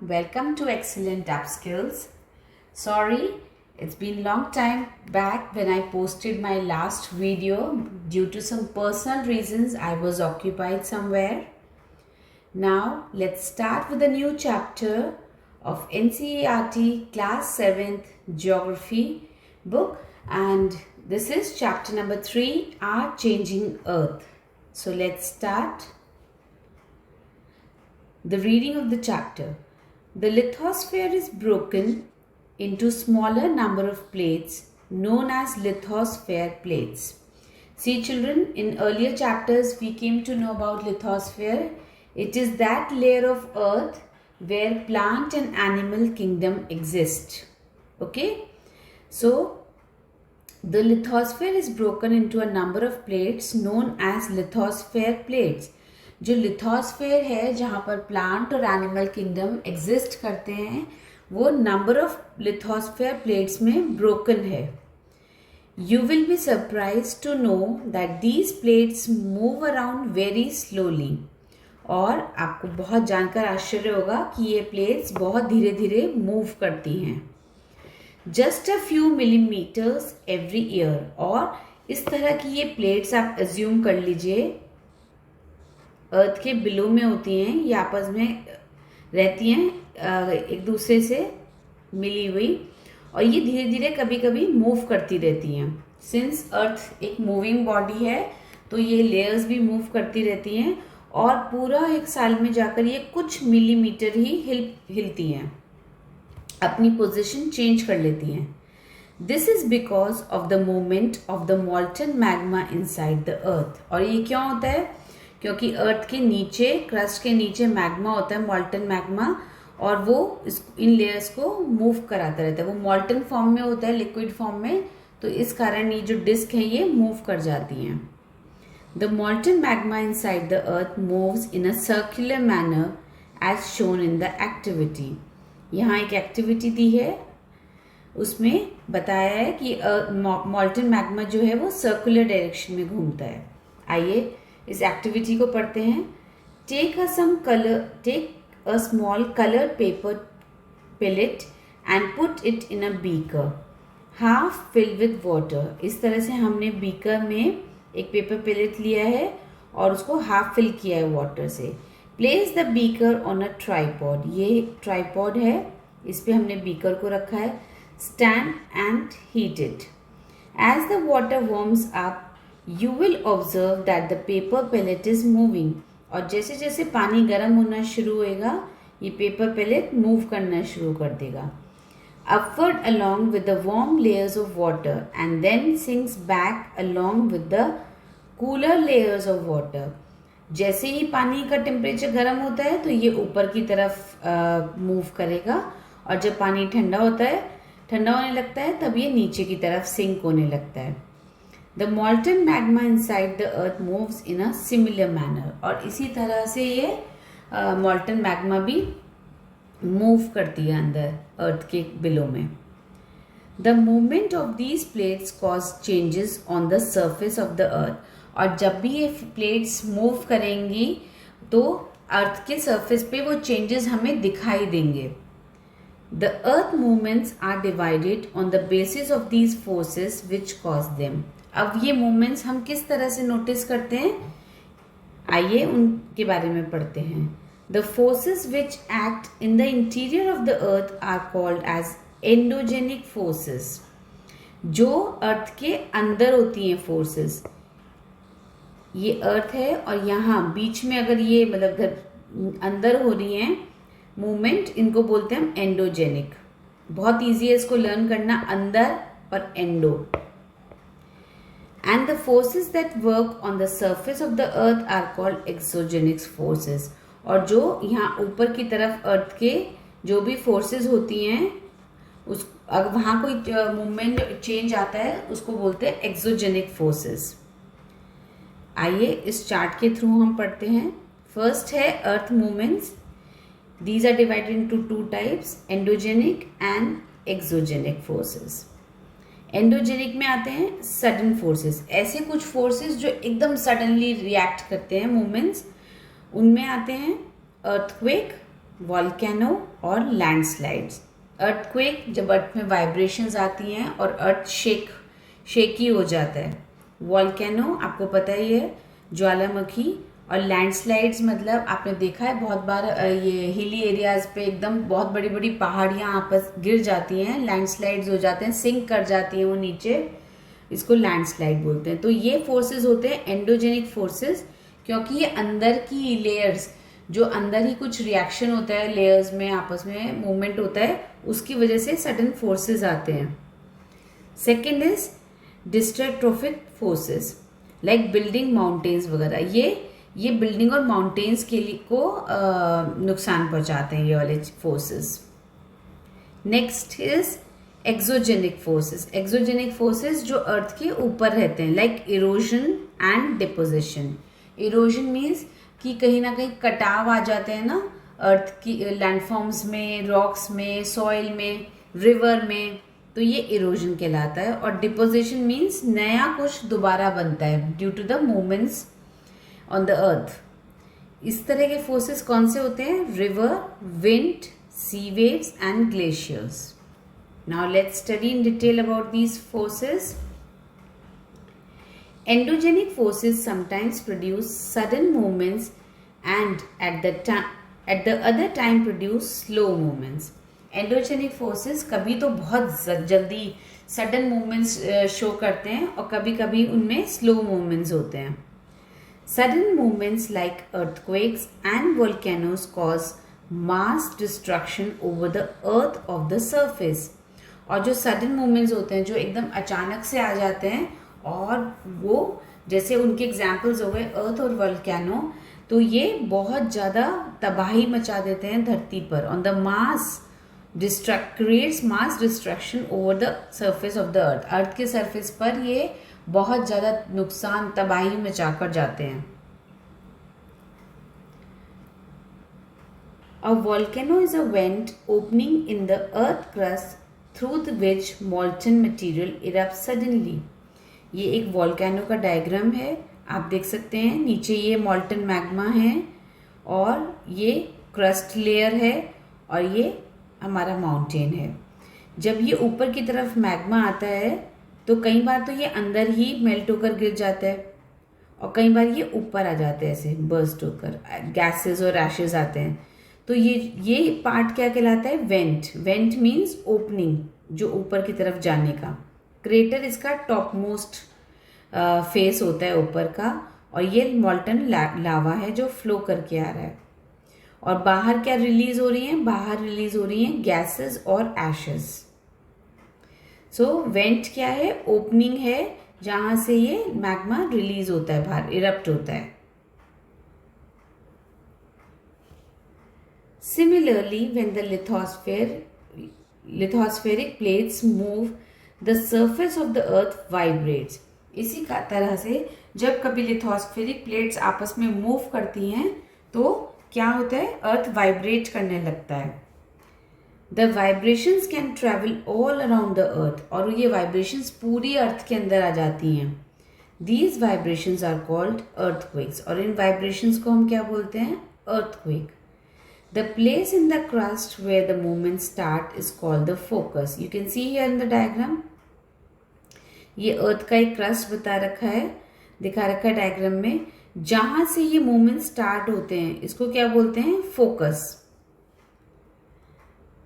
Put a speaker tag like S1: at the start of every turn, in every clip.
S1: welcome to Excellent Upskills. Sorry, it's been long time back when I posted my last video. Due to some personal reasons, I was occupied somewhere. Now, let's start with a new chapter of NCERT Class 7th Geography book, and this is chapter number 3, Our Changing Earth. So let's start the reading of the chapter. The lithosphere is broken into smaller number of plates known as lithosphere plates. See children, in earlier chapters we came to know about lithosphere. It is that layer of earth where plant and animal kingdom exist. Okay, so the lithosphere is broken into a number of plates known as lithosphere plates. जो lithosphere है जहाँ पर plant और animal kingdom exist करते हैं वो number of lithosphere plates में broken है. You will be surprise to know that these plates move around very slowly. और आपको बहुत जानकर आश्चर्य होगा कि ये प्लेट्स बहुत धीरे धीरे मूव करती हैं. Just a few millimetres every year. और इस तरह की ये प्लेट्स आप एज्यूम कर लीजिए अर्थ के बिलो में होती हैं, ये आपस में रहती हैं एक दूसरे से मिली हुई, और ये धीरे धीरे कभी कभी मूव करती रहती हैं. सिंस अर्थ एक मूविंग बॉडी है तो ये लेयर्स भी मूव करती रहती हैं और पूरा एक साल में जाकर ये कुछ मिलीमीटर ही हिलती हैं, अपनी पोजीशन चेंज कर लेती हैं. This is because of the movement of the molten magma inside the अर्थ. और ये क्यों होता है? क्योंकि अर्थ के नीचे, क्रस्ट के नीचे मैग्मा होता है, मॉल्टन मैग्मा, और वो इन लेयर्स को मूव कराता रहता है. वो मॉल्टन फॉर्म में होता है, लिक्विड फॉर्म में, तो इस कारण ये जो डिस्क है ये मूव कर जाती हैं. The molten magma inside the earth moves in a circular manner as shown in the activity. यहाँ एक एक्टिविटी दी है, उसमें बताया है कि मॉल्टन मैग्मा जो है वो सर्कुलर डायरेक्शन में घूमता है. आइए इस एक्टिविटी को पढ़ते हैं. Take a small colour paper pellet and put it in a beaker half filled with water. इस तरह से हमने बीकर में एक पेपर पेलेट लिया है और उसको हाफ फिल किया है वाटर से. Place the beaker on a tripod. ये ट्राइपॉड है, इस पे हमने बीकर को रखा है. Stand and heat it. As the water warms up you will observe that the paper pellet is moving. और जैसे जैसे पानी गर्म होना शुरू होएगा ये पेपर पेलेट मूव करना शुरू कर देगा. upward along with the warm layers of water and then sinks back along with the cooler layers of water. जैसे ही पानी का टेम्परेचर गर्म होता है तो ये ऊपर की तरफ मूव करेगा, और जब पानी ठंडा होने लगता है तब ये नीचे की तरफ सिंक होने लगता है. The molten magma inside the earth moves in a similar manner. और इसी तरह से ये molten magma भी मूव करती है अंदर अर्थ के बिलो में. The movement of these plates cause changes on the surface of the earth. और जब भी ये प्लेट्स मूव करेंगी तो अर्थ के सरफेस पे वो चेंजेस हमें दिखाई देंगे. The earth movements are divided on the basis of these forces which cause them. अब ये मूवमेंट्स हम किस तरह से नोटिस करते हैं, आइए उनके बारे में पढ़ते हैं. The forces which act in the interior of the earth are called as endogenic forces. जो अर्थ के अंदर होती हैं फोर्सेस, ये अर्थ है और यहाँ बीच में अगर ये मतलब अंदर हो रही हैं मूवमेंट, इनको बोलते हैं हम एंडोजेनिक. बहुत ईजी है इसको लर्न करना, अंदर और endo. And the forces that work on the surface of the earth are called exogenous forces. और जो यहाँ ऊपर की तरफ अर्थ के जो भी फोर्सेस होती हैं उस अगर वहाँ कोई मूवमेंट चेंज आता है उसको बोलते हैं एक्सोजेनिक फोर्सेस. आइए इस चार्ट के थ्रू हम पढ़ते हैं. फर्स्ट है earth movements. These are divided into two types, endogenic and exogenic forces. Endogenic में आते हैं सडन फोर्सेस. ऐसे कुछ फोर्सेस जो एकदम सडनली रिएक्ट करते हैं मूवमेंट्स, उनमें आते हैं अर्थक्वेक, वॉल्केनो और लैंडस्लाइड्स। अर्थक्वेक, जब अर्थ में वाइब्रेशंस आती हैं और अर्थ शेकी हो जाता है। वॉल्केनो आपको पता ही है, ज्वालामुखी। और लैंडस्लाइड्स मतलब आपने देखा है बहुत बार, ये हिली एरियाज पे एकदम बहुत बड़ी बड़ी पहाड़ियाँ आपस गिर जाती हैं, लैंडस्लाइड्स हो जाते हैं, सिंक कर जाती हैं वो नीचे, इसको लैंडस्लाइड बोलते हैं। तो ये फोर्सेस होते हैं एंडोजेनिक फोर्सेस, क्योंकि ये अंदर की लेयर्स, जो अंदर ही कुछ रिएक्शन होता है लेयर्स में, आपस में मूवमेंट होता है, उसकी वजह से सडन फोर्सेस आते हैं। Second is diastrophic forces, like building, mountains वगैरह। ये बिल्डिंग और माउंटेन्स के लिए को नुकसान पहुंचाते हैं ये वाले forces. Next is exogenic forces. Exogenic forces जो अर्थ के ऊपर रहते हैं, like erosion and deposition. Erosion means कि कहीं ना कहीं कटाव आ जाते हैं ना अर्थ की लैंडफॉर्म्स में, रॉक्स में, सॉइल में, रिवर में, तो ये इरोजन कहलाता है। और डिपोजिशन मीन्स नया कुछ दोबारा बनता है due to the movements on the earth. इस तरह के फोर्सेस कौन से होते हैं? River, wind, sea waves and glaciers. Now let's study in detail about these forces. Endogenic forces sometimes produce sudden movements and at the other time produce slow movements. Endogenic forces कभी तो बहुत जल्दी sudden movements show करते हैं और कभी कभी उनमें slow movements होते हैं. Sudden movements like earthquakes and volcanoes cause mass destruction over the earth of the surface. और जो सडन मूवमेंट्स होते हैं, जो एकदम अचानक से आ जाते हैं, और वो जैसे उनके एग्जाम्पल्स हो गए अर्थ और वोल्केनो, तो ये बहुत ज़्यादा तबाही मचा देते हैं धरती पर। On the creates mass destruction over the surface of the earth. Earth के सरफेस पर ये बहुत ज़्यादा नुकसान, तबाही मचा कर जाते हैं। A volcano is a vent opening in the earth crust through which molten material erupts suddenly. ये एक वॉल्केनो का डायग्राम है, आप देख सकते हैं। नीचे ये मॉल्टन मैग्मा है और ये क्रस्ट लेयर है और ये हमारा माउंटेन है। जब ये ऊपर की तरफ मैग्मा आता है तो कई बार तो ये अंदर ही मेल्ट होकर गिर जाता है और कई बार ये ऊपर आ जाते हैं ऐसे बर्स्ट होकर, गैसेस और एशेस आते हैं। तो ये पार्ट क्या कहलाता है? वेंट। वेंट मीन्स ओपनिंग, जो ऊपर की तरफ जाने का। क्रेटर इसका टॉप मोस्ट फेस होता है ऊपर का, और ये मॉल्टन लावा है जो फ्लो करके आ रहा है। और बाहर क्या रिलीज हो रही है? बाहर रिलीज हो रही है गैसेस और एशेस। सो वेंट क्या है? ओपनिंग है जहां से ये मैग्मा रिलीज होता है, बाहर इरप्ट होता है। Similarly, when the lithospheric plates move, the surface of the earth vibrates. इसी का तरह से जब कभी लिथोस्फेरिक प्लेट्स आपस में मूव करती हैं तो क्या होता है? अर्थ वाइब्रेट करने लगता है। The vibrations can travel all around the earth, और ये वाइब्रेशंस पूरी अर्थ के अंदर आ जाती हैं। These vibrations are called earthquakes, और इन वाइब्रेशंस को हम क्या बोलते हैं? earthquake. The place in the crust where the movements start is called the focus. You can see here in the diagram. ये अर्थ का एक क्रस्ट बता रखा है, दिखा रखा है डायग्राम में। जहां से ये मूवमेंट स्टार्ट होते हैं इसको क्या बोलते हैं? Focus.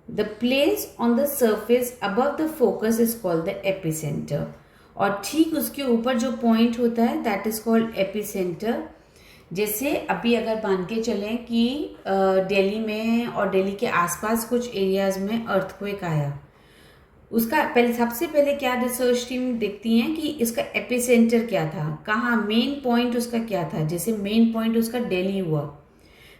S1: The place on the surface above the focus is called the epicenter. और ठीक उसके ऊपर जो पॉइंट होता है that is called epicenter. जैसे अभी अगर मान के चलें कि दिल्ली में और दिल्ली के आसपास कुछ एरियाज में अर्थक्वेक आया, उसका सबसे पहले क्या रिसर्च टीम देखती है कि इसका एपिसेंटर क्या था, कहाँ मेन पॉइंट उसका क्या था। जैसे मेन पॉइंट उसका दिल्ली हुआ,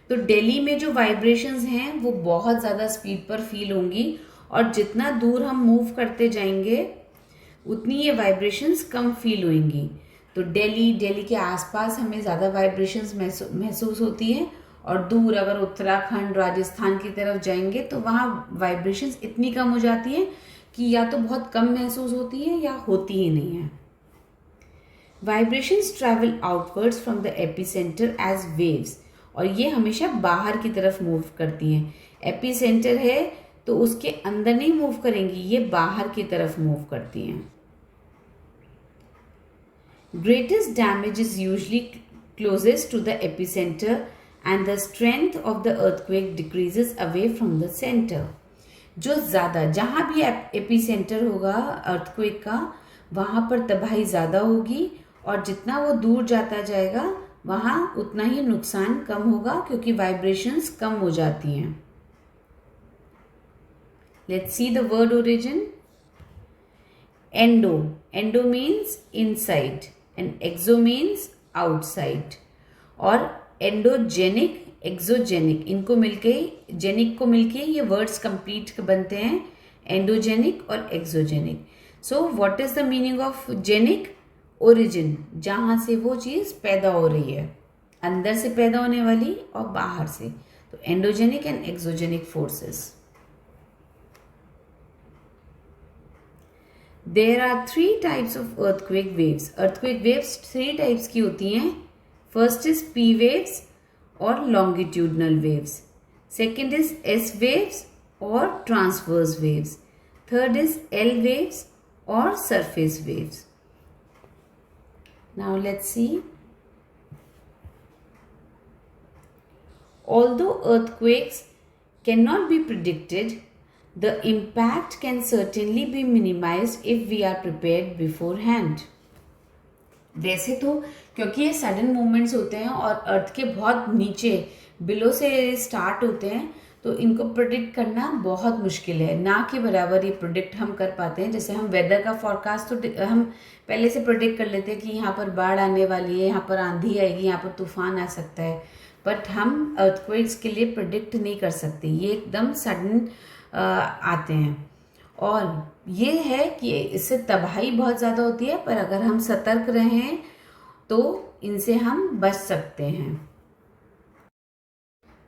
S1: तो दिल्ली में जो वाइब्रेशंस हैं वो बहुत ज़्यादा स्पीड पर फील होंगी, और जितना दूर हम मूव करते जाएंगे उतनी ये वाइब्रेशंस कम फील होंगी। तो दिल्ली के आसपास हमें ज़्यादा वाइब्रेशंस महसूस होती है, और दूर अगर उत्तराखंड, राजस्थान की तरफ जाएंगे तो वहाँ वाइब्रेशंस इतनी कम हो जाती है कि या तो बहुत कम महसूस होती है या होती ही नहीं है। Vibrations travel outwards from the epicentre as waves, और ये हमेशा बाहर की तरफ मूव करती हैं। एपी सेंटर है तो उसके अंदर नहीं मूव करेंगी, ये बाहर की तरफ मूव करती हैं। Greatest damage is usually closest to the epicenter and the strength of the earthquake decreases away from the center. जो ज़्यादा, जहाँ भी एपीसेंटर होगा अर्थक्वेक का, वहाँ पर तबाही ज़्यादा होगी और जितना वो दूर जाता जाएगा वहाँ उतना ही नुकसान कम होगा क्योंकि वाइब्रेशंस कम हो जाती हैं। Let's see the word origin. Endo. Endo means inside and exo means outside. और एंडोजेनिक, एक्सोजेनिक, इनको मिलके, जेनिक को मिलके ये वर्ड्स कंप्लीट बनते हैं, एंडोजेनिक और exogenic. So what is the meaning of genic? Origin, जहाँ से वो चीज़ पैदा हो रही है, अंदर से पैदा होने वाली और बाहर से। तो endogenic and exogenic forces. There are 3 types of earthquake waves. Earthquake waves 3 types की होती हैं. First is P waves और longitudinal waves. Second is S waves और transverse waves. Third is L waves और surface waves. Now let's see. Although earthquakes cannot be predicted, the impact can certainly be minimized if we are prepared beforehand. वैसे तो क्योंकि ये sudden movements होते हैं और अर्थ के बहुत नीचे बिलो से स्टार्ट होते हैं, तो इनको प्रिडिक्ट करना बहुत मुश्किल है, ना के बराबर ये प्रिडिक्ट हम कर पाते हैं। जैसे हम वेदर का फॉरकास्ट तो हम पहले से प्रिडिक्ट कर लेते हैं कि यहाँ पर बाढ़ आने वाली है, यहाँ पर आंधी आएगी, यहाँ पर तूफान आ सकता है, बट हम अर्थक्वेक्स के लिए प्रिडिक्ट नहीं कर सकते, ये एकदम सडन आते हैं। और ये है कि इससे तबाही बहुत ज़्यादा होती है, पर अगर हम सतर्क रहें तो इनसे हम बच सकते हैं।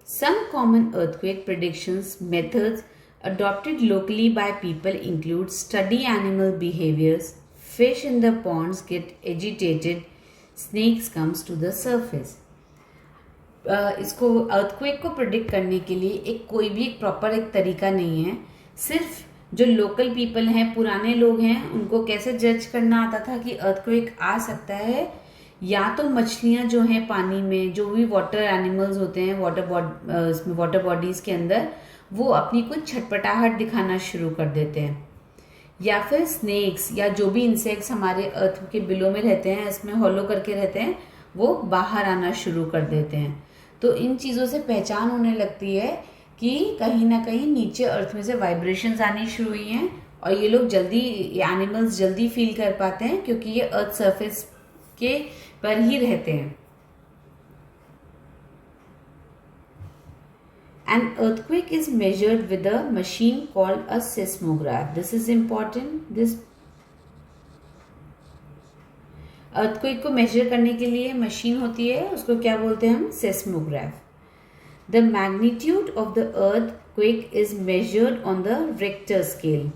S1: Some common earthquake predictions methods adopted locally by people include study animal behaviors, fish in the ponds get agitated, snakes comes to the surface. इसको अर्थक्वेक को प्रिडिक्ट करने के लिए कोई भी प्रॉपर एक तरीका नहीं है। सिर्फ जो लोकल पीपल हैं, पुराने लोग हैं, उनको कैसे जज करना आता था कि अर्थक्वेक आ सकता है, या तो मछलियां जो हैं पानी में, जो भी वाटर एनिमल्स होते हैं वाटर बॉडीज के अंदर, वो अपनी कुछ छटपटाहट दिखाना शुरू कर देते हैं, या फिर स्नेक्स या जो भी इंसेक्ट्स हमारे अर्थ के बिलो में रहते हैं, इसमें हॉलो करके रहते हैं, वो बाहर आना शुरू कर देते हैं। तो इन चीज़ों से पहचान होने लगती है कि कहीं ना कहीं नीचे अर्थ में से वाइब्रेशंस आनी शुरू हुई हैं, और ये लोग जल्दी, ये एनिमल्स जल्दी फील कर पाते हैं क्योंकि ये अर्थ सरफेस के पर ही रहते हैं। An earthquake is measured with a machine called a seismograph. This is important. This earthquake को मेजर करने के लिए मशीन होती है, उसको क्या बोलते हैं हम? Seismograph. The magnitude of the earthquake is measured on the Richter scale.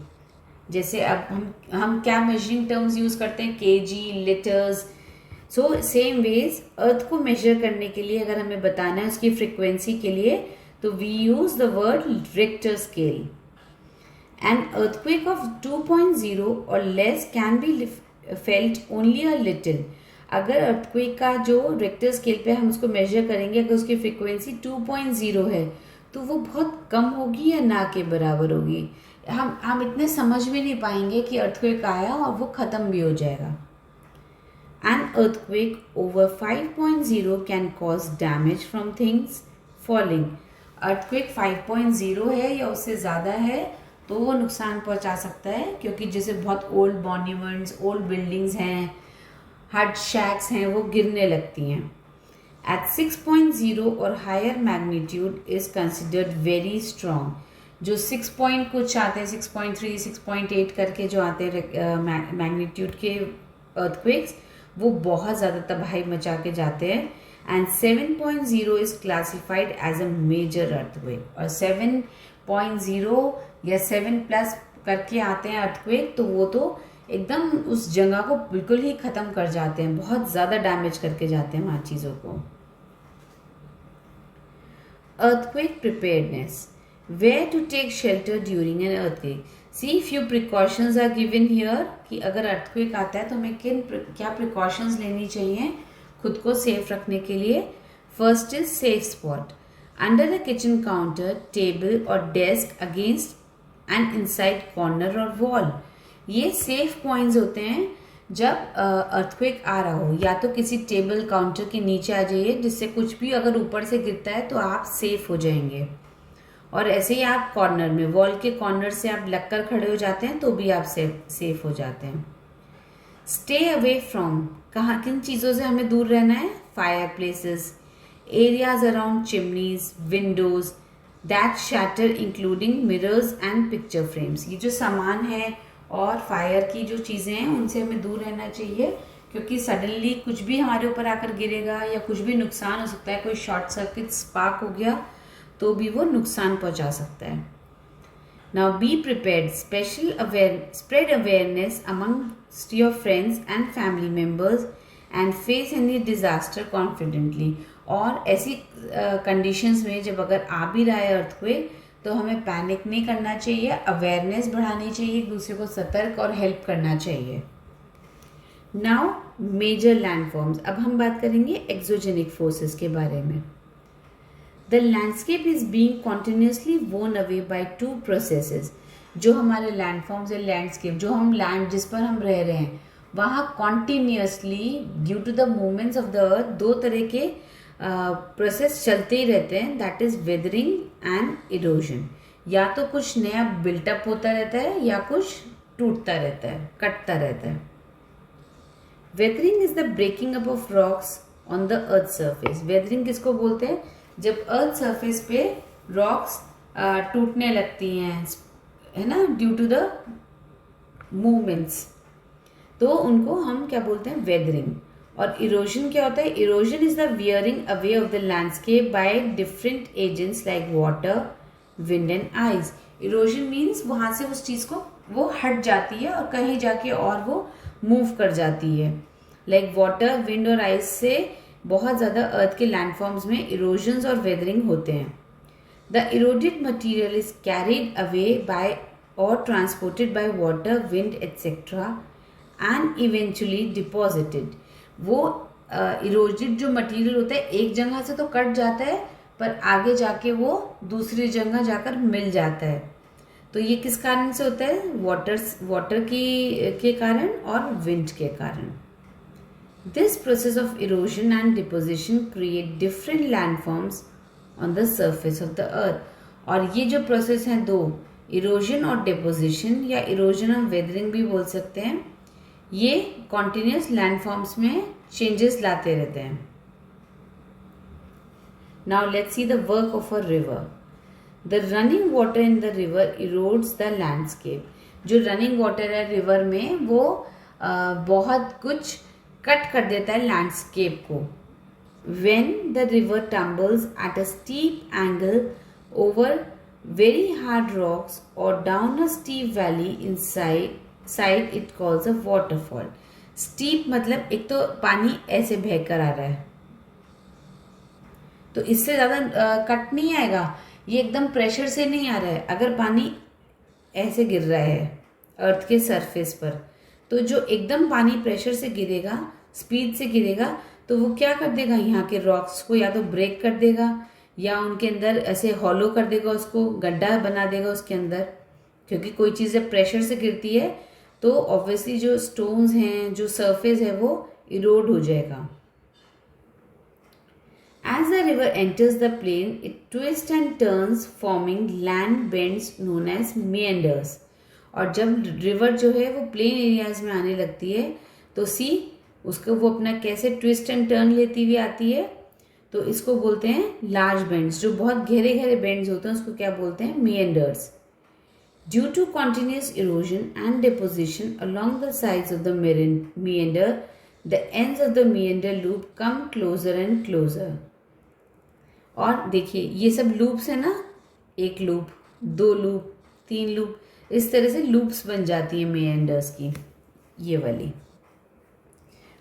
S1: जैसे अब हम क्या मेजरिंग टर्म्स यूज करते हैं? KG, litres. So same ways earth को मेजर करने के लिए अगर हमें बताना है उसकी फ्रिक्वेंसी के लिए, तो we use the word Richter scale. An earthquake of 2.0 or less can be felt only a little. अगर अर्थक्वेक का जो रिक्टर स्केल पे हम उसको मेजर करेंगे, अगर उसकी फ्रीक्वेंसी 2.0 है तो वो बहुत कम होगी या ना के बराबर होगी। हम इतने समझ भी नहीं पाएंगे कि अर्थक्वेक आया और वो ख़त्म भी हो जाएगा। An earthquake over 5.0 can cause damage from things falling. Earthquake 5.0 है या उससे ज़्यादा है तो वो नुकसान पहुंचा सकता है, क्योंकि जैसे बहुत ओल्ड मॉन्यूमेंट्स, ओल्ड बिल्डिंग्स हैं, हट शैक्स हैं, वो गिरने लगती हैं। At 6.0 or higher magnitude is considered very strong. जो 6 पॉइंट कुछ आते हैं, 6.3, 6.8 करके जो आते हैं मैग्नीट्यूड के अर्थक्वेक्स, वो बहुत ज़्यादा तबाही मचा के जाते हैं। And 7.0 is classified as a major earthquake. और 7.0 या 7+ करके आते हैं अर्थक्वेक, तो वो तो एकदम उस जगह को बिल्कुल ही ख़त्म कर जाते हैं, बहुत ज़्यादा डैमेज करके जाते हैं वहाँ चीज़ों को। Earthquake preparedness. Where to take shelter during an earthquake? See, few precautions are given here कि अगर earthquake आता है तो हमें क्या precautions लेनी चाहिए खुद को safe रखने के लिए. First is safe spot. Under a kitchen counter, table or desk against an inside corner or wall. ये safe points होते हैं जब earthquake आ रहा हो. या तो किसी टेबल काउंटर के नीचे आ जाइए जिससे कुछ भी अगर ऊपर से गिरता है तो आप सेफ हो जाएंगे. और ऐसे ही आप कॉर्नर में, वॉल के कॉर्नर से आप लगकर खड़े हो जाते हैं तो भी आप सेफ हो जाते हैं. स्टे अवे फ्रॉम, कहाँ किन चीज़ों से हमें दूर रहना है? Fire places, areas around chimneys, Windows that shatter including mirrors and picture frames. ये जो सामान है और फायर की जो चीज़ें हैं उनसे हमें दूर रहना चाहिए क्योंकि सडनली कुछ भी हमारे ऊपर आकर गिरेगा या कुछ भी नुकसान हो सकता है. कोई शॉर्ट सर्किट स्पार्क हो गया तो भी वो नुकसान पहुंचा सकता है. Now be prepared, spread awareness amongst your friends and family members and face any disaster confidently. और ऐसी कंडीशंस में जब अगर आ भी रहा है अर्थक्वेक तो हमें पैनिक नहीं करना चाहिए, अवेयरनेस बढ़ानी चाहिए, एक दूसरे को सतर्क और हेल्प करना चाहिए. Now major landforms. अब हम बात करेंगे एक्सोजेनिक फोर्सेस के बारे में. The landscape is being continuously worn away by two processes. जो हमारे लैंडफॉर्म्स है, लैंडस्केप, जो हम लैंड जिस पर हम रह रहे हैं वहाँ continuously due to the movements of the earth दो तरह के प्रोसेस चलते ही रहते हैं. That is weathering and erosion. या तो कुछ नया बिल्टअप होता रहता है या कुछ टूटता रहता है, कटता रहता है. Weathering is the breaking up of rocks on the earth surface. Weathering किसको बोलते हैं? जब अर्थ सरफेस पे रॉक्स टूटने लगती हैं, है ना, ड्यू टू द मूवमेंट्स, तो उनको हम क्या बोलते हैं? वेदरिंग. और इरोजन क्या होता है? Erosion is the wearing away of the landscape by different agents like water, wind and ice. Erosion means वहां से उस चीज को वो हट जाती है और कहीं जाके और वो मूव कर जाती है. लाइक वाटर, विंड और आइस से बहुत ज़्यादा अर्थ के लैंडफॉर्म्स में इरोजन्स और वेदरिंग होते हैं. The eroded material is carried away by और transported by water, wind etcetera and eventually deposited. वो इरोडेड जो मटीरियल होता है एक जगह से तो कट जाता है पर आगे जाके वो दूसरी जगह जाकर मिल जाता है. तो ये किस कारण से होता है? वाटर के कारण और विंड के कारण. This process of erosion and deposition create different landforms on the surface of the earth. और ये जो प्रोसेस हैं दो, इरोजन और डिपोजिशन या इरोजन और वेदरिंग भी बोल सकते हैं, ये कॉन्टिन्यूस लैंडफॉर्म्स में चेंजेस लाते रहते हैं. Now let's see the work of a river. The running water in the river erodes the landscape. जो रनिंग वाटर है रिवर में वो बहुत कुछ कट कर देता है लैंडस्केप को. When the river tumbles at a steep angle over very hard rocks और down a steep valley inside it calls a waterfall. Steep मतलब एक तो पानी ऐसे बह कर आ रहा है तो इससे ज़्यादा कट नहीं आएगा, ये एकदम प्रेशर से नहीं आ रहा है. अगर पानी ऐसे गिर रहा है अर्थ के सरफेस पर तो जो एकदम पानी प्रेशर से गिरेगा, स्पीड से गिरेगा, तो वो क्या कर देगा? यहाँ के रॉक्स को या तो ब्रेक कर देगा या उनके अंदर ऐसे हॉलो कर देगा, उसको गड्ढा बना देगा उसके अंदर. क्योंकि कोई चीज़ जब प्रेशर से गिरती है तो ऑब्वियसली जो स्टोन्स हैं, जो सरफेस है वो इरोड हो जाएगा. As the river enters the plain, it twists and turns forming land bends known as meanders. और जब रिवर जो है वो प्लेन एरियाज में आने लगती है तो सी उसको वो अपना कैसे ट्विस्ट एंड टर्न लेती हुई आती है, तो इसको बोलते हैं लार्ज बेंड्स. जो बहुत गहरे गहरे बेंड्स होते हैं उसको क्या बोलते हैं? meanders. Due to continuous erosion and deposition along the sides of the meander, the ends of the meander loop come closer and closer. और देखिए ये सब लूप्स है ना, एक लूप, दो लूप, तीन लूप, इस तरह से लूप्स बन जाती है मेंडर्स की, ये वाली.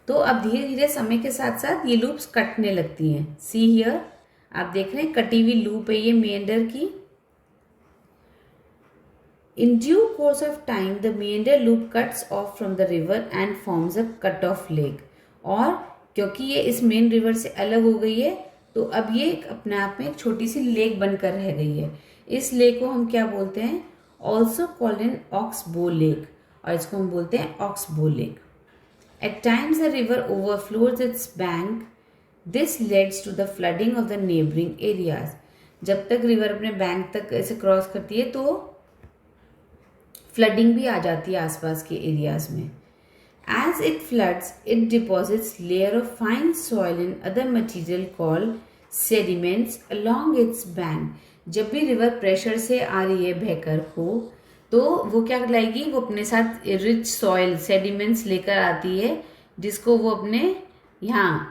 S1: तो अब धीरे धीरे समय के साथ साथ ये लूप्स कटने लगती हैं. सी हियर, आप देख रहे हैं कटी हुई लूप है ये मेंडर की. In due course of time, the meander loop cuts off from the river and forms a cut-off lake. और क्योंकि ये इस मेन रिवर से अलग हो गई है तो अब ये अपने आप में एक छोटी सी लेक बनकर रह गई है. इस लेक को हम क्या बोलते हैं? Also called an oxbow lake, और इसको हम बोलते हैं oxbow lake. At times the river overflows its bank. This leads to the flooding of the neighboring areas. जब तक रिवर अपने बैंक तक ऐसे क्रॉस करती है तो फ्लडिंग भी आ जाती है आसपास के एरियाज में. As it floods, it deposits layer of fine soil and other material called sediments along its bank. जब भी रिवर प्रेशर से आ रही है बहकर को तो वो क्या लाएगी? वो अपने साथ रिच सॉइल सेडिमेंट्स लेकर आती है जिसको वो अपने यहाँ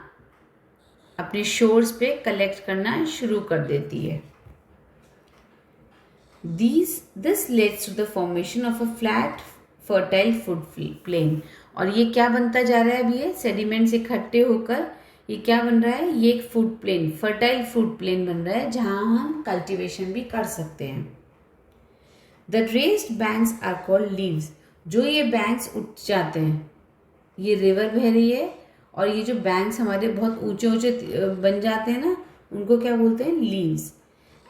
S1: अपने शोर्स पे कलेक्ट करना शुरू कर देती है. This leads to the formation of a flat fertile food plain. और ये क्या बनता जा रहा है अभी? ये सेडिमेंट्स इकट्ठे होकर ये क्या बन रहा है? ये एक food plain, fertile food plain बन रहा है जहां हम कल्टीवेशन भी कर सकते हैं. The raised banks are called leaves. जो ये बैंक्स उठ जाते हैं, ये रिवर बह रही है और ये जो बैंक्स हमारे बहुत ऊंचे ऊंचे बन जाते हैं ना, उनको क्या बोलते हैं? Leaves.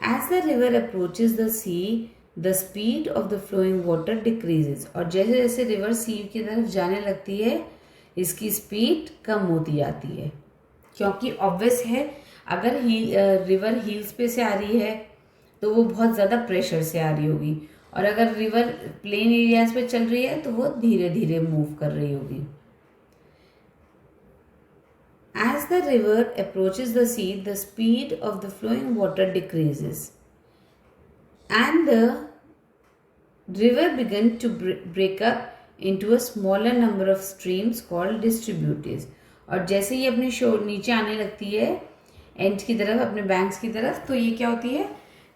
S1: As the river approaches the sea, the speed of the flowing water decreases. और जैसे जैसे रिवर सी की तरफ जाने लगती है इसकी स्पीड कम होती जाती है, क्योंकि ऑब्वियस है अगर रिवर हील्स पे से आ रही है तो वो बहुत ज़्यादा प्रेशर से आ रही होगी, और अगर रिवर प्लेन एरियाज पे चल रही है तो वो धीरे धीरे मूव कर रही होगी. As the river approaches the sea, the speed of the flowing water decreases, and the river begins to break up into a smaller number of streams called distributaries. और जैसे ही अपनी शोर नीचे आने लगती है एंड की तरफ, अपने बैंक्स की तरफ, तो ये क्या होती है?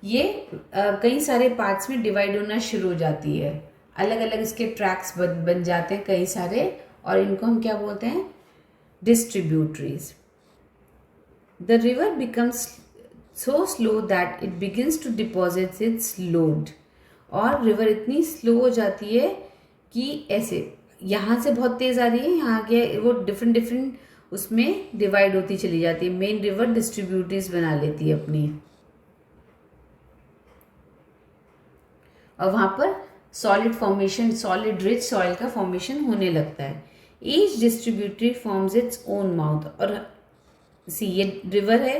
S1: ये कई सारे पार्ट्स में डिवाइड होना शुरू हो जाती है. अलग अलग इसके ट्रैक्स बन जाते हैं कई सारे, और इनको हम क्या बोलते हैं? Distributaries. The river becomes so slow that it begins to deposit its load. और रिवर इतनी स्लो हो जाती है कि ऐसे यहाँ से बहुत तेज आ रही है, यहाँ के वो डिफरेंट उसमें डिवाइड होती चली जाती है. मेन रिवर डिस्ट्रीब्यूटरीज बना लेती है अपनी, और वहां पर solid formation, solid rich soil का फॉर्मेशन होने लगता है. Each distributary forms its own mouth. और सी ये रिवर है,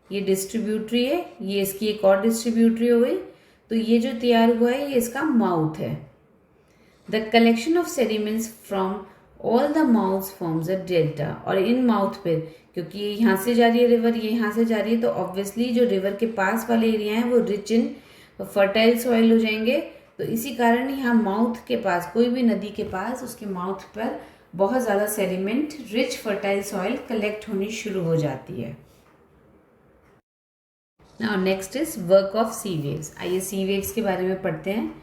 S1: ये डिस्ट्रीब्यूटरी है, ये इसकी एक और डिस्ट्रीब्यूटरी हो गई, तो ये जो तैयार हुआ है ये इसका माउथ है. The collection of sediments from all the mouths forms a delta. और इन माउथ पे, क्योंकि ये यहाँ से जा रही है रिवर, ये यहाँ से जा रही है, तो ऑब्वियसली जो रिवर के पास वाले एरिया हैं वो रिच इन फर्टाइल सॉइल हो जाएंगे. तो इसी कारण यहाँ माउथ के पास, कोई भी नदी के पास, उसके माउथ पर बहुत ज़्यादा sediment, rich fertile soil collect होनी शुरू हो जाती है. Now next is work of sea waves. आइए सी वेव्स के बारे में पढ़ते हैं.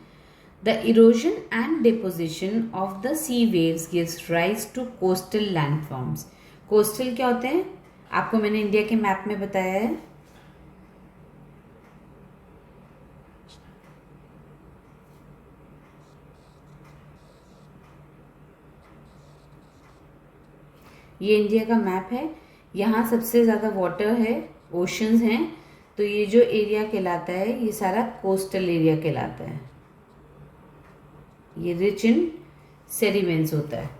S1: The erosion and deposition of the sea waves gives rise to coastal landforms. Coastal क्या होते हैं? आपको मैंने इंडिया के मैप में बताया है. ये इंडिया का मैप है. यहाँ सबसे ज़्यादा वाटर है, ओशंस हैं, तो ये जो एरिया कहलाता है ये सारा कोस्टल एरिया कहलाता है. ये रिच इन सेडिमेंट्स होता है.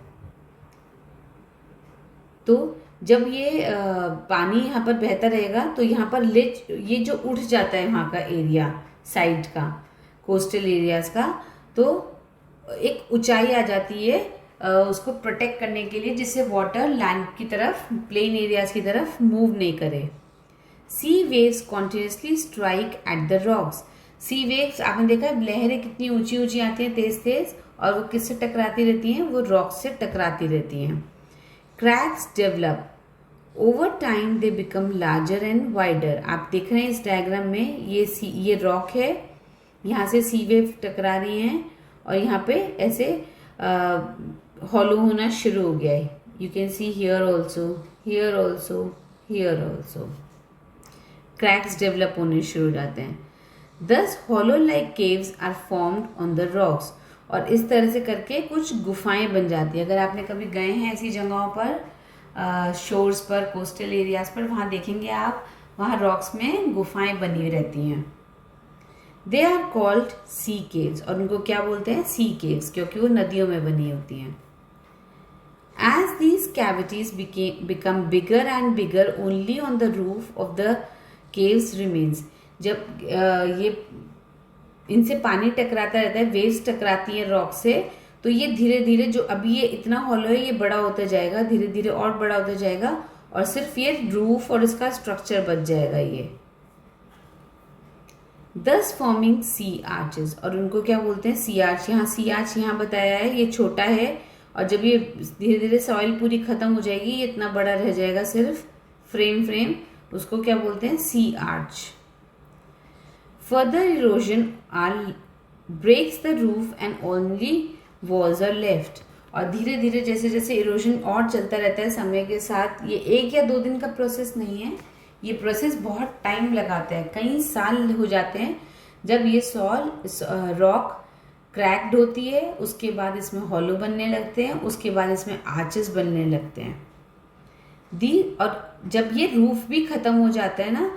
S1: तो जब ये पानी यहाँ पर बहता रहेगा तो यहाँ पर ये जो उठ जाता है वहाँ का एरिया, साइड का, कोस्टल एरियाज का, तो एक ऊंचाई आ जाती है उसको प्रोटेक्ट करने के लिए, जिससे वाटर लैंड की तरफ, प्लेन एरियाज की तरफ मूव नहीं करे. Sea waves continuously strike at the rocks. Sea waves आपने देखा है, लहरें कितनी ऊंची ऊंची आती हैं तेज तेज, और वो किससे टकराती रहती हैं? वो रॉक्स से टकराती रहती हैं. Cracks develop over time, they become larger and wider. आप देख रहे हैं इस डायग्राम में, ये रॉक है, यहाँ से सी वेव टकरा रही हैं और यहाँ पे ऐसे हॉलो होना शुरू हो गया है. You can see here also, here also, here also. Cracks develop होने शुरू हो जाते हैं. Thus hollow like caves are formed on the rocks. और इस तरह से करके कुछ गुफाएं बन जाती है. अगर आपने कभी गए हैं ऐसी जगहों पर, शोर्स पर, कोस्टल एरियाज पर, वहाँ देखेंगे आप, वहाँ रॉक्स में गुफाएं बनी रहती हैं. They are called sea caves. और उनको क्या बोलते हैं? सी केव्स, क्योंकि वो नदियों में बनी होती हैं. As these cavities become bigger and bigger, only on the roof of the caves remains. जब ये इनसे पानी टकराता रहता है, वेव्स टकराती हैं रॉक से, तो ये धीरे धीरे, जो अभी ये इतना हॉलो है, ये बड़ा होता जाएगा, धीरे धीरे और बड़ा होता जाएगा, और सिर्फ ये रूफ और इसका स्ट्रक्चर बच जाएगा ये. Thus forming sea arches. और उनको क्या बोलते हैं? Sea arch. यहाँ सी आर्च यहाँ बताया है, ये छोटा है, और जब ये धीरे धीरे सॉइल पूरी खत्म हो जाएगी, ये इतना बड़ा रह जाएगा सिर्फ फ्रेम, उसको क्या बोलते हैं? Sea arch. Further erosion breaks the roof and only walls are left. और धीरे धीरे जैसे जैसे इरोजन और चलता रहता है समय के साथ, ये 1 या 2 दिन का प्रोसेस नहीं है, ये प्रोसेस बहुत टाइम लगाता है, कई साल हो जाते हैं. जब ये रॉक क्रैक्ड होती है, उसके बाद इसमें हॉलो बनने लगते हैं, उसके बाद इसमें आर्चेस बनने लगते हैं. और जब ये रूफ भी खत्म हो जाता है ना,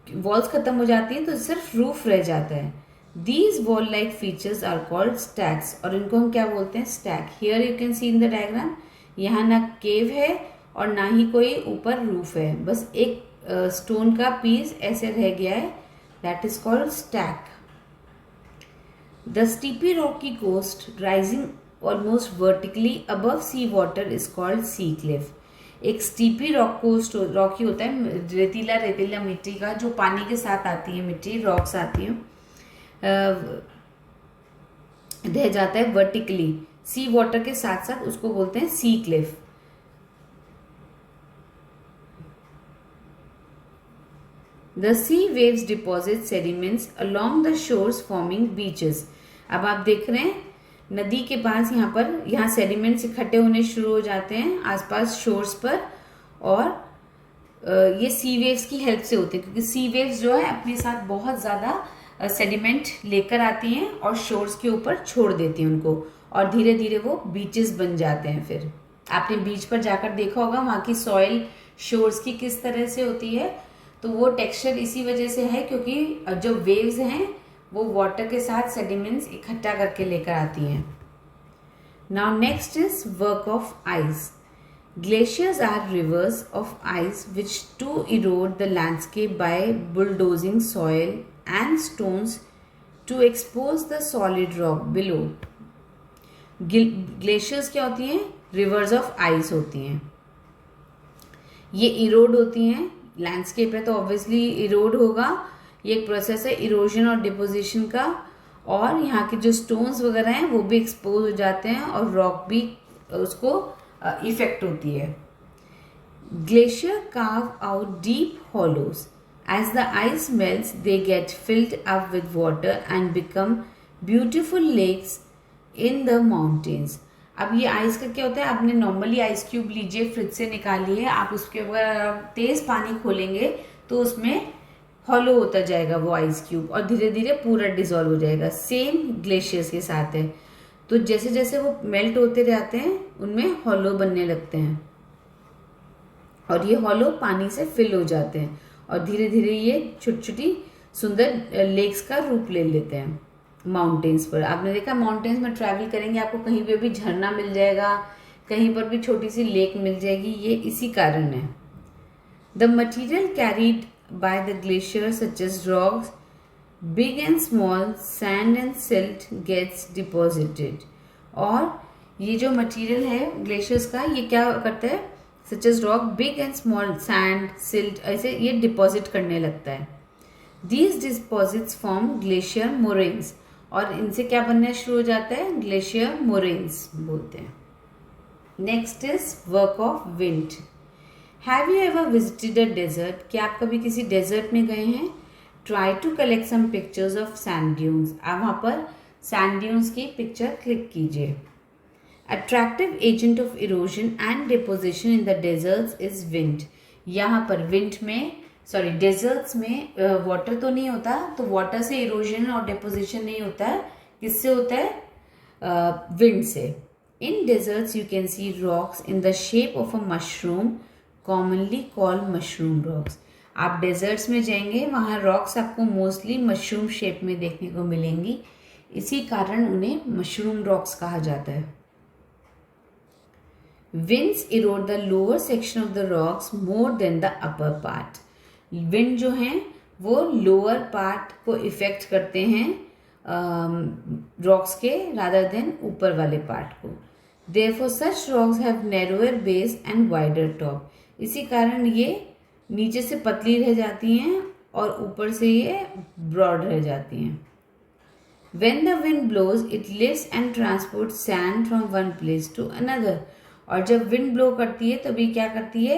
S1: वॉल्स खत्म हो जाती है, तो सिर्फ रूफ रह जाता है. These wall like features are called stacks. और इनको हम क्या बोलते हैं? Stack. Here you can see in the diagram, यहाँ ना केव है और ना ही कोई ऊपर रूफ है, बस एक स्टोन का पीस ऐसे रह गया है. That is called stack. The steepy rocky coast rising almost vertically above sea water is called sea cliff. एक स्टीपी रॉक कोस्ट रॉकी होता है, रेतीला मिट्टी का, जो पानी के साथ आती है, मिट्टी रॉक्स आती है, रह जाता है वर्टिकली सी वाटर के साथ साथ, उसको बोलते हैं सी Cliff. The sea waves deposit sediments along the shores forming beaches. अब आप देख रहे हैं नदी के पास यहाँ सेडिमेंट्स इकट्ठे होने शुरू हो जाते हैं आसपास शोर्स पर, और ये सी वेव्स की हेल्प से होते हैं, क्योंकि सी वेव्स जो है अपने साथ बहुत ज़्यादा सेडिमेंट लेकर आती हैं और शोर्स के ऊपर छोड़ देती हैं उनको, और धीरे धीरे वो बीचेस बन जाते हैं. फिर आपने बीच पर जाकर देखा होगा वहाँ की सॉइल शोर्स की किस तरह से होती है, तो वो टेक्सचर इसी वजह से है क्योंकि जो वेव्स हैं वो वाटर के साथ सेडिमेंट्स इकट्ठा करके लेकर आती हैं. Now next is work of ice. Glaciers are rivers of ice which to erode the landscape by bulldozing soil and stones to expose the solid rock below. Glaciers क्या होती हैं? रिवर्स ऑफ आइस होती हैं. ये इरोड होती हैं, landscape है तो ऑब्वियसली इरोड होगा, ये एक प्रोसेस है इरोजन और डिपोजिशन का, और यहाँ के जो स्टोन्स वगैरह हैं वो भी एक्सपोज हो जाते हैं और रॉक भी उसको इफेक्ट होती है. Glacier carve out deep hollows. As the ice melts they get filled up with water and become beautiful lakes in the mountains. अब ये आइस का क्या होता है? आपने नॉर्मली आइस क्यूब लीजिए, फ्रिज से निकालिए, आप उसके ऊपर तेज पानी खोलेंगे तो उसमें हॉलो होता जाएगा वो आइस क्यूब, और धीरे धीरे पूरा डिजोल्व हो जाएगा. सेम ग्लेशियर्स के साथ है, तो जैसे जैसे वो मेल्ट होते जाते हैं उनमें हॉलो बनने लगते हैं, और ये हॉलो पानी से फिल हो जाते हैं, और धीरे धीरे ये छोटी छोटी सुंदर लेक्स का रूप ले लेते हैं माउंटेन्स पर. आपने देखा माउंटेन्स में ट्रैवल करेंगे आपको कहीं पे भी झरना मिल जाएगा, कहीं पर भी छोटी सी लेक मिल जाएगी, ये इसी कारण है. The material carried by the glacier such as rocks, big and small, sand and silt gets deposited. और ये जो मटीरियल है ग्लेशियर्स का, ये क्या करता है? Such as rock, big and small, sand, silt, ऐसे ये डिपॉजिट करने लगता है. These deposits form glacier moraines. और इनसे क्या बनना शुरू हो जाता है? ग्लेशियर मोरेन्स बोलते हैं. Next is work of wind. Have you ever visited a desert? क्या आप कभी किसी डेजर्ट में गए हैं? Try to collect some pictures of sand dunes. आप वहाँ पर सैंड ड्यून्स की पिक्चर क्लिक कीजिए. Attractive agent of erosion and deposition in the deserts is wind. यहाँ पर विंड में सॉरी डेजर्ट्स में वाटर तो नहीं होता, तो वाटर से इरोजन और डिपोजिशन नहीं होता है. किससे होता है? विंड से. इन desserts you can C rocks in the shape of a mushroom commonly called mushroom rocks. आप डेजर्ट्स में जाएंगे, वहाँ रॉक्स आपको मोस्टली मशरूम शेप में देखने को मिलेंगी, इसी कारण उन्हें मशरूम रॉक्स कहा जाता है. Winds erode the lower section of the rocks more than the upper part. Wind जो हैं वो लोअर पार्ट को इफेक्ट करते हैं रॉक्स के रादर देन ऊपर वाले पार्ट को. Therefore such rocks have narrower base and wider top. इसी कारण ये नीचे से पतली रह जाती हैं और ऊपर से ये ब्रॉड रह जाती हैं. When the wind blows, it lifts and transports sand from one place to another. और जब विंड ब्लो करती है तभी क्या करती है?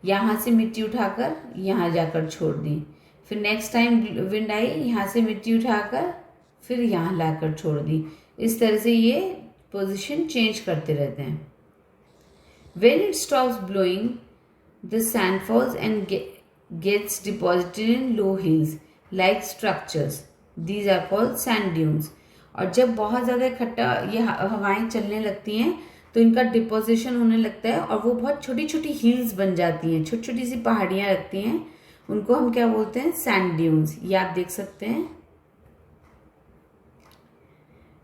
S1: यहाँ से मिट्टी उठाकर यहाँ जाकर छोड़ दी. फिर नेक्स्ट टाइम विंड आई, यहाँ से मिट्टी उठाकर फिर यहाँ लाकर छोड़ दी. इस तरह से ये पोजीशन चेंज करते रहते हैं. When it stops blowing, the sand falls and gets deposited in low hills like structures. These are called sand dunes. और जब बहुत ज़्यादा इकट्ठा ये हवाएं चलने लगती हैं तो इनका डिपोजिशन होने लगता है और वो बहुत छोटी छोटी हिल्स बन जाती हैं, छोटी छोटी सी पहाड़ियाँ लगती हैं. उनको हम क्या बोलते हैं? Sand dunes. ये आप देख सकते हैं.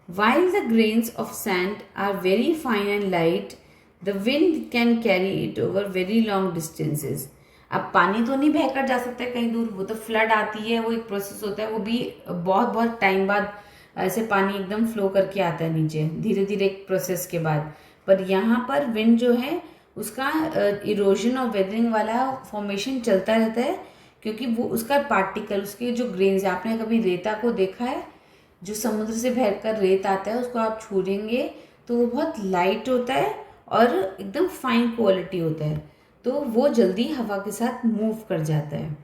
S1: While the grains of sand are very fine and light, the wind can carry it over very long distances. अब पानी तो नहीं बहकर जा सकता है कहीं दूर, वो तो फ्लड आती है, वो एक प्रोसेस होता है, वो भी बहुत बहुत टाइम बाद ऐसे पानी एकदम फ्लो करके आता है नीचे धीरे धीरे एक प्रोसेस के बाद. पर यहाँ पर विंड जो है उसका इरोजन और वेदरिंग वाला फॉर्मेशन चलता रहता है, क्योंकि वो उसका पार्टिकल, उसके जो ग्रेन्स, आपने कभी रेता को देखा है? जो समुद्र से बहकर रेत आता है उसको आप छूएंगे तो वो बहुत लाइट होता है और एकदम फाइन क्वालिटी होता है, तो वो जल्दी हवा के साथ मूव कर जाता है.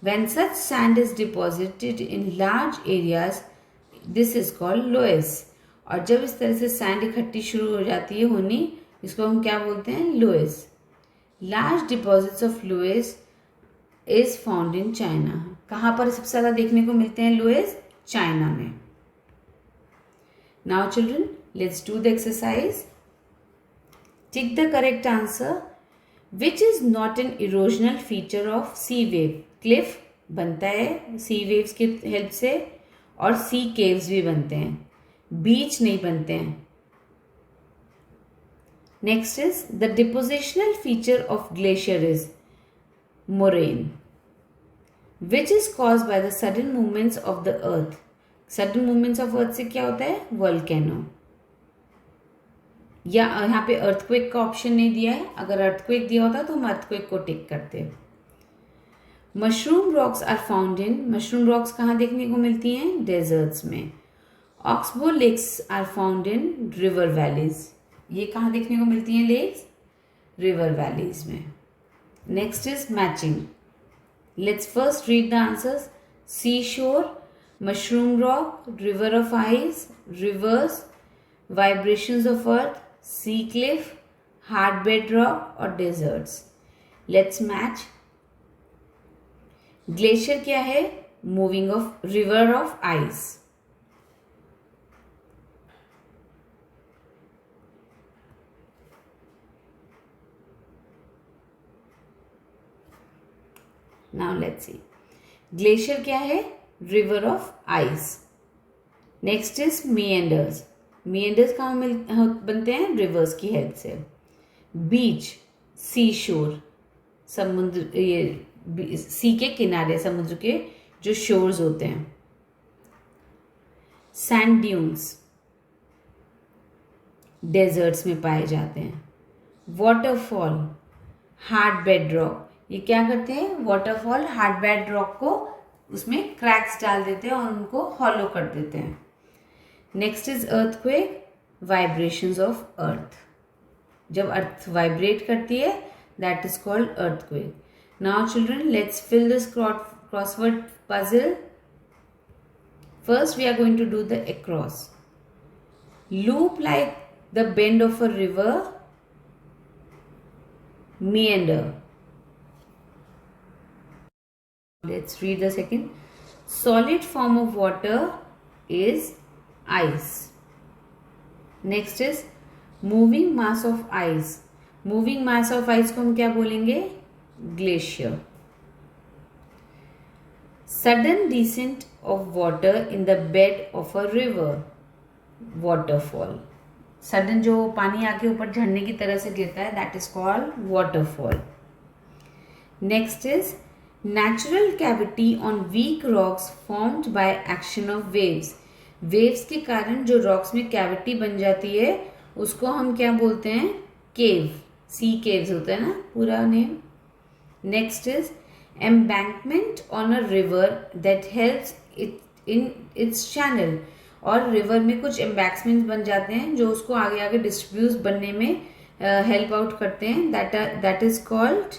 S1: When such sand is deposited in large areas, this is called loess. और जब इस तरह से सैंड इकट्ठी शुरू हो जाती है होनी, इसको हम क्या बोलते हैं? Loess. Large deposits of loess is found in China. कहाँ पर सबसे ज़्यादा देखने को मिलते हैं लोएस? चाइना में. Now children, let's do the exercise. Tick the correct answer. Which is not an erosional feature of sea wave. Cliff बनता है सी वेव्स की हेल्प से और सी केव्स भी बनते हैं, बीच नहीं बनते हैं. Next is the depositional feature of glacier is moraine. Which is cause by the sudden movements of the earth. Sudden movements of earth से क्या होता है? वोल्केनो. या यहाँ पे अर्थक्वेक का ऑप्शन नहीं दिया है, अगर अर्थक्वेक दिया होता तो हम अर्थक्वेक को टिक करते. Mushroom rocks are found in. Mushroom rocks कहाँ देखने को मिलती हैं? डेजर्ट्स में. Oxbow lakes are found in river valleys. ये कहाँ देखने को मिलती हैं लेक्स? रिवर वैलीज में. Next is matching. Let's first read the answers. Sea shore, mushroom rock, river of ice, rivers, vibrations of earth, sea cliff, hard bed rock और deserts. Let's match. Glacier क्या है? Moving of river of ice. Now let's see. Glacier क्या है? River of ice. Next is meanders. Meanders कहाँ बनते हैं? Reverse की help से. बीच, सी शोर, समुद्र, ये सी के किनारे, समुद्र के जो शोर्स होते हैं. सैंड ड्यून्स डेजर्ट्स में पाए जाते हैं. वाटरफॉल, हार्ड बेड रॉक, ये क्या करते हैं? वाटरफॉल हार्ड बेड रॉक को उसमें क्रैक्स डाल देते हैं और उनको हॉलो कर देते हैं. Next is earthquake, vibrations of earth. जब अर्थ वाइब्रेट करती है that is called earthquake. Now children, let's fill this crossword puzzle. First we are going to do the across. Loop like the bend of a river, meander. Let's read the second. Solid form of water is ice. Next is moving mass of ice. Moving mass of ice को हम क्या बोलेंगे? Glacier. Sudden descent of water in the bed of a river. Waterfall. Sudden जो पानी आके ऊपर झरने की तरह से गिरता है, that is called waterfall. Next is natural cavity on weak rocks formed by action of waves. Waves के कारण जो रॉक्स में कैविटी बन जाती है उसको हम क्या बोलते हैं? केव. सी केव्स होता है ना पूरा name. Next is embankment on a river that helps it in its channel. और रिवर में कुछ एम्बैंकमेंट्स बन जाते हैं जो उसको आगे आगे डिस्ट्रीब्यूट बनने में हेल्प आउट करते हैं. That is called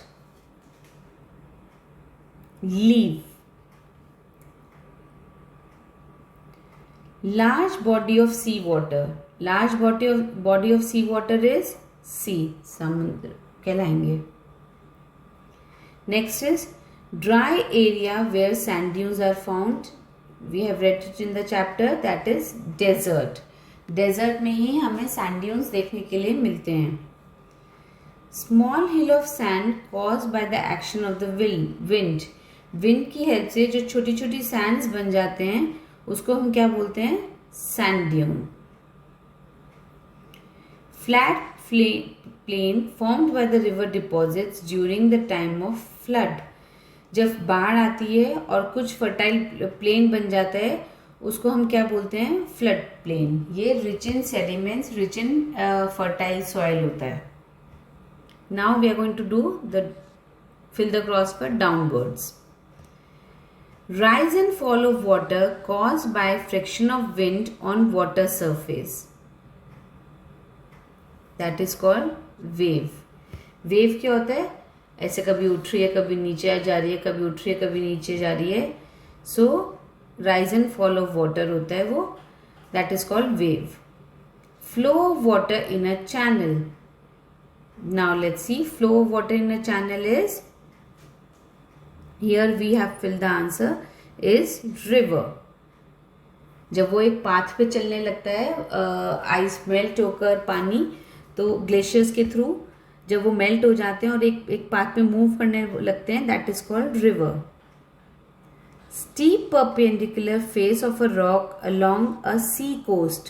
S1: levee. Large body of sea water. Large body of sea water is sea. समुद्र कहलाएंगे. Next is dry area where sand dunes are found. We have read it in the chapter, that is desert. Desert में ही हमें sand dunes देखने के लिए मिलते हैं. Small hill of sand caused by the action of the wind. Wind की help से जो छोटी छोटी sands बन जाते हैं उसको हम क्या बोलते हैं? Sand dune. Flat plain formed by the river deposits during the time of flood. जब बाढ़ आती है और कुछ फर्टाइल प्लेन बन जाता है उसको हम क्या बोलते हैं? Flood plain. ये rich in sediments, rich in fertile soil होता है. Now we are going to do the fill the cross पर downwards. Rise and fall of water caused by friction of wind on water surface. That is called wave. Wave क्या होता है? ऐसे कभी उठ रही है, कभी नीचे जा रही है, कभी उठ रही है, कभी नीचे जा रही है. So rise and fall of water होता है वो. That is called wave. Flow of water in a channel. Now let's see. Flow of water in a channel is, here we have fill the answer, is river. जब वो एक path पे चलने लगता है आइस मेल्ट होकर पानी, तो ग्लेशियर्स के थ्रू जब वो मेल्ट हो जाते हैं और एक पाथ पे मूव करने लगते हैं, that is called river. Steep perpendicular face of a rock along a sea coast.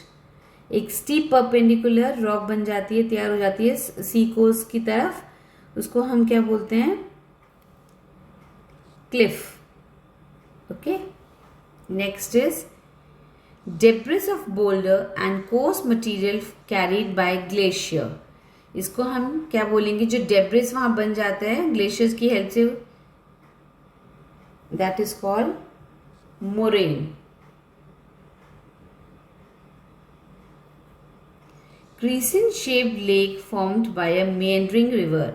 S1: एक स्टीप परपेंडिकुलर रॉक बन जाती है, तैयार हो जाती है सी कोस्ट की तरफ, उसको हम क्या बोलते हैं? Cliff. Okay. Next is debris of boulder and course material carried bye glacier. इसको हम क्या बोलेंगे? जो डेब्रिस वहां बन जाता है ग्लेशियर्स की हेल्प से, that is called moraine. Crescent shaped lake formed by a meandering river.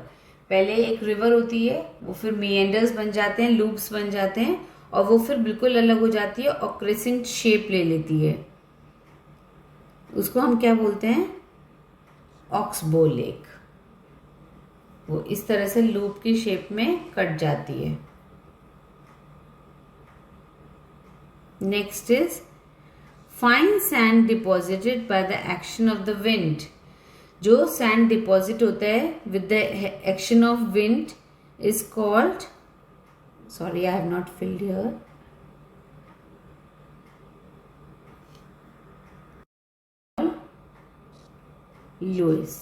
S1: पहले एक रिवर होती है, वो फिर मेंडर्स बन जाते हैं, लूप्स बन जाते हैं, और वो फिर बिल्कुल अलग हो जाती है और क्रीसेंट शेप ले लेती है. उसको हम क्या बोलते हैं? Oxbow lake. वो इस तरह से लूप की शेप में कट जाती है. Next is fine sand deposited by the action of the wind. जो सैंड डिपॉजिट होता है with the action of wind is called, sorry I have not filled here, Lewis.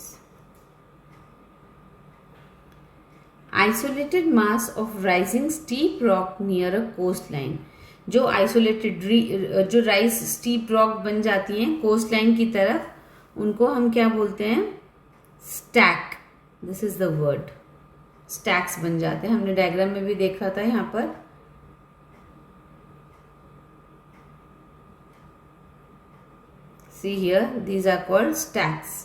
S1: Isolated mass of rising steep rock near a coastline. जो isolated जो rise steep rock बन जाती हैं coast line की तरफ, उनको हम क्या बोलते हैं? Stack. This is the word. Stacks बन जाते हैं. हमने डायग्राम में भी देखा था यहाँ पर. See here, these are called stacks.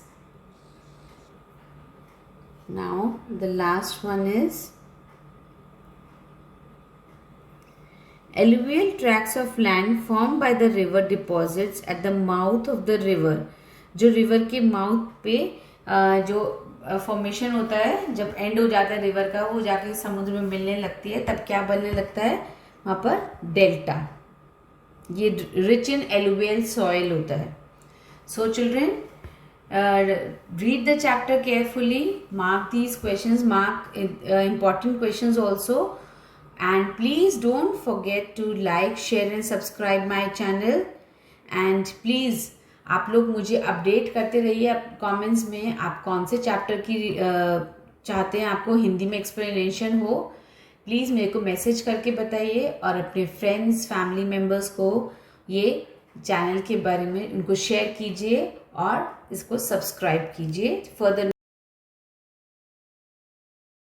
S1: Now the last one is alluvial tracts of land formed by the river deposits at the mouth of the river. जो रिवर के माउथ पे जो फॉर्मेशन होता है, जब एंड हो जाता है रिवर का, वो जाके समुद्र में मिलने लगती है, तब क्या बनने लगता है? वहाँ पर डेल्टा, ये रिच इन एलुवियल सॉइल होता है. सो children, read the chapter carefully, mark these questions, mark important questions also, and please don't forget to like, share and subscribe my channel. and please आप लोग मुझे अपडेट करते रहिए कमेंट्स में, आप कौन से चैप्टर की चाहते हैं आपको हिंदी में एक्सप्लेनेशन हो. प्लीज़ मेरे को मैसेज करके बताइए और अपने फ्रेंड्स फैमिली मेम्बर्स को ये चैनल के बारे में उनको शेयर कीजिए और इसको सब्सक्राइब कीजिए फर्दर